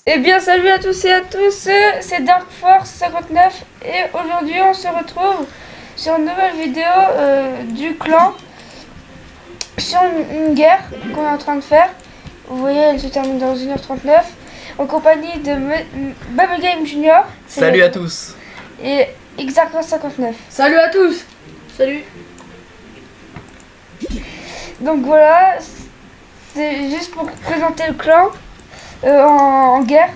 Eh bien salut à tous et à tous, c'est Dark Force 59 et aujourd'hui on se retrouve sur une nouvelle vidéo du clan sur une guerre qu'on est en train de faire. Vous voyez, elle se termine dans 1h39 en compagnie de Bubblegame Junior. Salut à tous. Et Xarcross 59. Salut à tous. Salut. Donc voilà, c'est juste pour présenter le clan en guerre.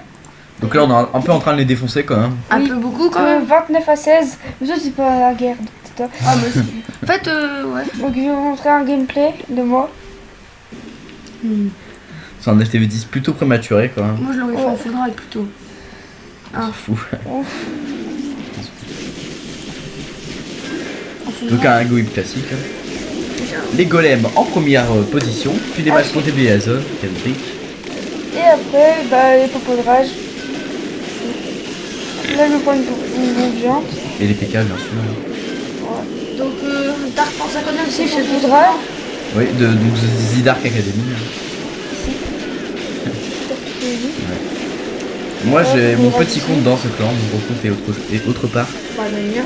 Donc là on est un peu en train de les défoncer quand même. Un peu beaucoup quand même. 29 à 16, mais ça c'est pas la guerre. Ah mais si. En fait, ouais. Donc je vais vous montrer un gameplay de moi. C'est un HTV10 plutôt prématuré quand même. Moi je l'aurais fait en full drag plutôt. C'est fou. En full Donc drag. un GoIP classique. Les golems en première position, puis les matchs contre les zone, Kendrick. Et après, les popos de rage. Là je prends une géante. Et les PK bien sûr. Donc Dark Force 59 Ici, c'est popos de rage. Oui, donc The Dark Academy. Moi j'ai mon petit compte dans ce clan, mon gros compte est autre part. Bah la lumière.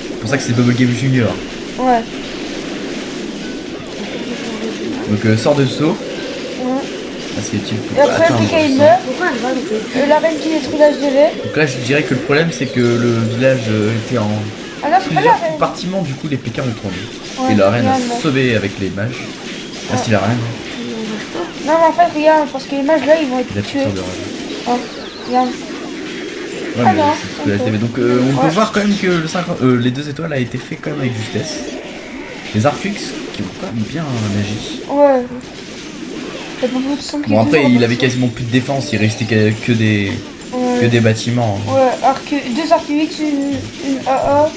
C'est pour ça que c'est Bubblegame Junior. Ouais. Donc sort de saut. Ouais. Assez utile pour Et après, atteindre le PK il le meurt. Pourquoi elle va donc La reine qui détruit l'HDV. Donc là je dirais que le problème c'est que le village était en Ah non, c'est pas la plusieurs reine. compartiments, du coup les PK ont tourné. Ouais, Et la reine regarde, a là. sauvé avec les mages. Ah si la reine, Non, mais en fait, regarde, parce que les mages là ils vont il a être tout tués. sur de rage. Oh, regarde. Ouais Ah mais non, c'est ce que la ok. TV. Donc on peut Ouais. voir quand même que les 2 étoiles a été fait quand même avec justesse. Les Arquix qui ont quand même bien agi. Ouais. T'as pas beaucoup de sang qui Bon est après toujours il en avait dessous. quasiment plus de défense, il restait que Ouais. des bâtiments. Ouais, deux arcs-X, une AA.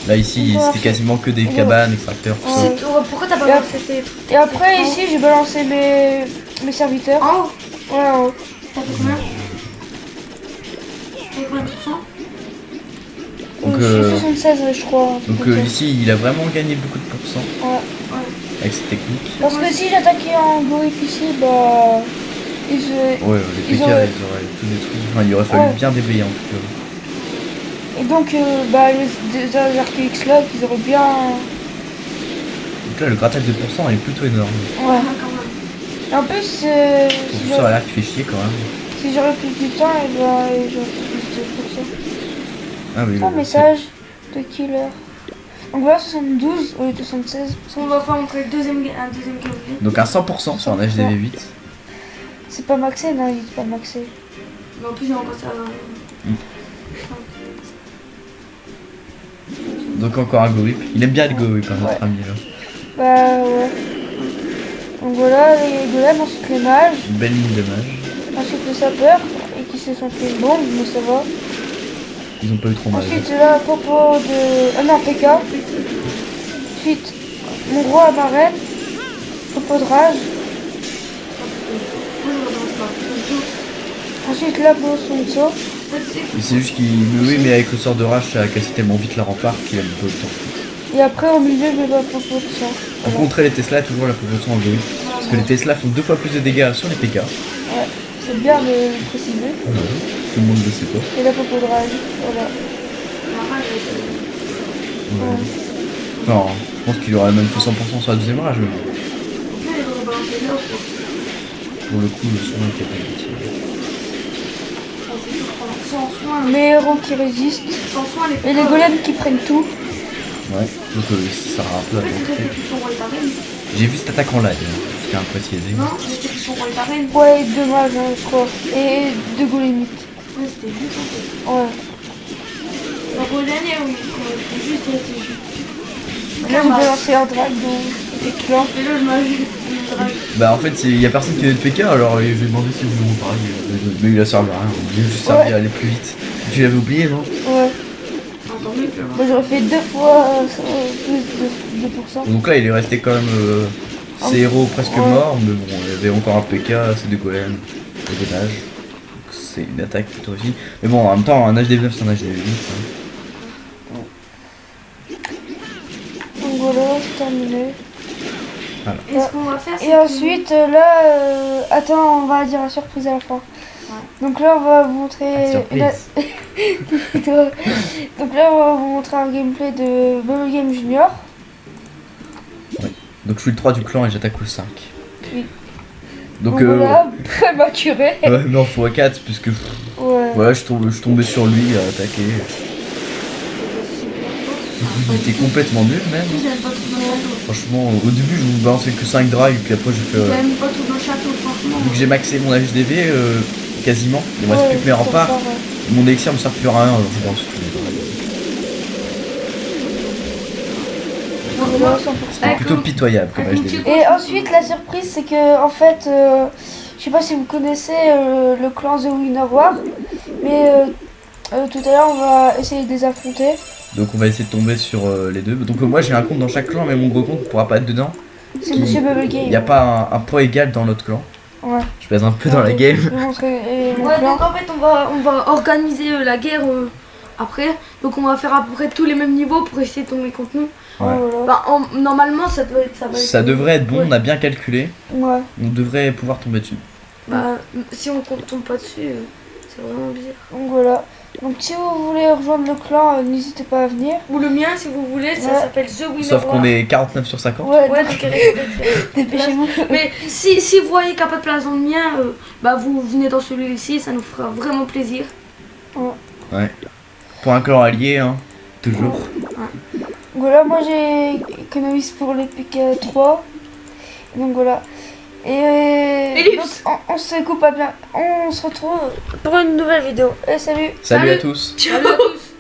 Là ici Ouais. c'était quasiment que des Ouais. cabanes, extracteurs, tout ça. Ouais. Pourquoi t'as pas Et lancé tes trucs Et après, ici, j'ai balancé mes serviteurs. en haut? Ouais, en haut. T'as fait combien? T'as fait combien de pourcents? Donc, Je suis 76, je crois. un truc Donc comme ça. ici il a vraiment gagné beaucoup de pourcents Ouais. avec ses techniques. Parce que si j'attaquais en gorille ici, bah. Ouais, les Ils PK auraient- ils auraient tout détruit. Enfin il aurait fallu Ouais. bien déblayer en tout cas. Et donc, les deux arcs-X là, qu'ils auraient bien. Donc là le grattage de pourcents est plutôt énorme. Ouais. Quand même. Et en plus, Pour ça a l'air qui fait chier quand même. si j'aurais plus du temps, et j'aurais plus de pourcents. Ah oui. Un message de killer. Donc voilà, 72 au lieu de 76. On va faire montrer un deuxième gameplay. Donc un 100% sur un HDV8. C'est pas maxé, non, il est pas maxé. Mais en plus il y a encore ça. Donc encore un go whip. Il aime bien le go whip hein, notre Ouais. ami là. Bah ouais. Donc voilà, les golems, ensuite les mages, Une belle ligne de mage. ensuite les sapeurs, et qui se sont fait une bombe, mais ça va. Ils ont pas eu trop mal. Ensuite là, propos de... Ah non, PK. Ensuite, mon roi à ma reine. Propos de rage. Ensuite là, pour son saut. Mais c'est juste qu'il. Oui mais avec le sort de rage ça a cassé tellement vite la rempart qu'il a pas eu le temps. Et après, au milieu, je mets ma propos de sang. Pour contrer les Tesla, toujours la proportion en go whip. Parce que les Tesla font 2 fois plus de dégâts sur les PK. Ouais, c'est bien de le préciser. Tout le monde le sait pas. Et la propos de rage, voilà. Non, je pense qu'il aurait même fait 100% sur la deuxième rage. Mais pour le coup, le son était pas utile. Sans soin, Mes héros qui résistent. sans soin, les Et les golems qui prennent tout. Ouais, donc ça sert un peu à C'était monter. plus ton roi et ta reine. J'ai vu cette attaque en live, je tiens à préciser. Non, c'était plus ton roi et ta reine. Ouais, deux mages, hein, je crois. Et deux golémites. Ouais, c'était juste en fait. Ouais. Donc au dernier, oui, c'était juste resté juste. Là, j'ai balancé un drag dans les clans. Et là, je m'avais vu. Bah en fait, il y a personne qui est de PK, alors je lui ai demandé si vous voulez mon pareil. Mais il a servi à rien, il a juste servi à aller plus vite. Tu l'avais oublié, non? Ouais. Attends, mais que. Moi, j'aurais fait deux fois plus de 2%. Donc là, il est resté quand même ses héros presque Ouais. morts, mais bon, il y avait encore un PK, c'est des golems, et des mages. Donc c'est une attaque plutôt aussi. Mais bon, en même temps, un HDV9 c'est un HDV8. Hein. voilà, c'est terminé. Et ce qu'on va faire, c'est Et ensuite, attends, on va dire la surprise à la fin. Donc là, on va vous montrer. Surprise. Donc là, on va vous montrer un gameplay de Bubble Game Junior. Donc je suis le 3 du clan et j'attaque au 5. Oui. Donc voilà, prématuré. ouais, mais en x4 puisque Ouais. voilà, je suis tombé sur lui à attaquer. Il était complètement nul même. J'aime pas tout dans le château. Franchement, au début je vous balançais que 5 drives, puis après j'ai fait. J'aime pas tout dans le château, franchement. Vu que j'ai maxé mon HDV quasiment, il me reste plus que mes pour remparts. ça, ouais. Mon élixir me sert plus à rien, alors je pense. Voilà, 100%. C'est plutôt pitoyable comme HDV. Et ensuite, la surprise, c'est que, en fait, je sais pas si vous connaissez le clan The Winner War, mais tout à l'heure, on va essayer de les affronter. Donc on va essayer de tomber sur les deux. Donc moi j'ai un compte dans chaque clan, mais mon gros compte ne pourra pas être dedans. C'est Monsieur Bubble Game. Il n'y a pas un poids égal dans l'autre clan. Ouais. Je pèse un peu dans la game. Je vais montrer mon Ouais, clan. donc en fait, on va organiser la guerre après. Donc on va faire à peu près tous les mêmes niveaux pour essayer de tomber contre nous. Ouais. Voilà. Bah, normalement, ça va être. Ça devrait être bon, Ouais. on a bien calculé. Ouais. On devrait pouvoir tomber dessus. Bah, si on tombe pas dessus, c'est vraiment bizarre. Donc voilà. Donc si vous voulez rejoindre le clan, n'hésitez pas à venir. Ou le mien, si vous voulez, ça Ouais. s'appelle The Winner Sauf qu'on War. est 49 sur 50. Ouais, Ouais, donc, donc dépêchez-vous. mais si vous voyez qu'il n'y a pas de place dans le mien, bah vous venez dans celui-ci, ça nous fera vraiment plaisir. Pour un clan allié, hein. Toujours. Voilà, moi j'ai économisé pour les PK3. Donc voilà. Et donc, on se coupe à bien. On se retrouve pour une nouvelle vidéo. Et salut. Salut à tous. Salut à tous.